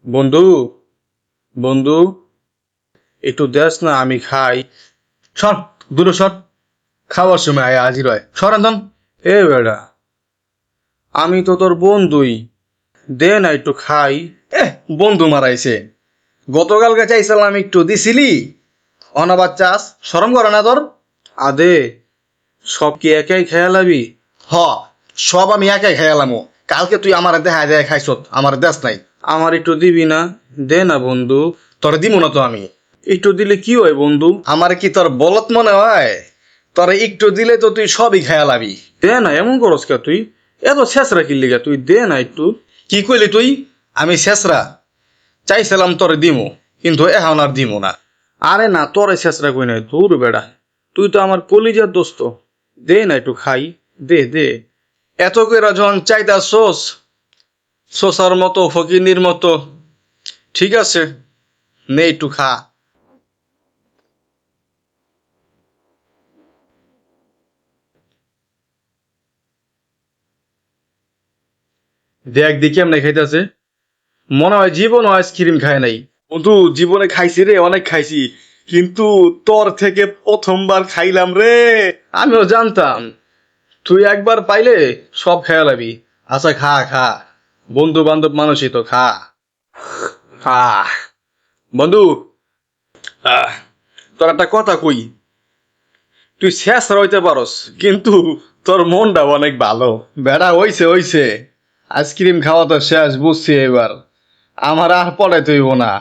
বন্ধু, বন্ধু, একটু দেস না, আমি খাই। সর, দূরে সর। খাওয়ার সময় আয় হাজির হয়, সরান্তন। এ বেড়া, আমি তো তোর বন্ধুই, দে না একটু খাই। বন্ধু মারাইছে। গতকালকে চাইছিলাম একটু দিছিলি, অনাবাদ চাস, সরম করে না তোর? আদে, সব কি একাই খেয়ালাবি? হ, সব আমি একাই খাইলামো। কালকে তুই আমার দেখা যায় খাইছত, আমার দেশ নাই। আমার একটু দিবি না? দে না বন্ধু। তোরে দিমু না তো আমি। একটু দিলে কি হয় বন্ধু? আমার কি তোর বলত মনে হয়? তোরে একটু দিলে তো তুই সবই খাইলাবি। দে না, এমন করস কে তুই? এত শেষ রাখি লিগা, তুই দে না একটু। কি কইলি তুই? আমি শেষরা? চাইছিলাম তোরে দিমু, কিন্তু এখন আর দিমু না। আরে না, তোরে শেষ রাখবি না, দূর বেড়া। তুই তো আমার কলিজার দোস্ত। দে না একটু খাই, দে দে। এত কইরা যখন চাইতা সোস, সোসার মতো ফকিনির মতো, ঠিক আছে, নে একটু খা। দেখ দেখি এমনি খাইতেছে, মনে হয় জীবনও আইসক্রিম খায় নাই। বন্ধু, জীবনে খাইছি রে, অনেক খাইছি, কিন্তু তোর থেকে প্রথমবার খাইলাম রে। আমিও জানতাম তুই একবার পাইলে সব খেয়ালাবি। আচ্ছা খা খা, বন্ধু বান্ধব মানুষই তো, খা। আহ, বন্ধু, আহ, তোর একটা কথা কই। তুই শেষ রইতে পারস, কিন্তু তোর মনটা অনেক ভালো। বেড়া, হইছে হইছে, আইসক্রিম খাওয়া তো শেষ, বুঝছি এবার। আমার আর পড়াইতে হইব না।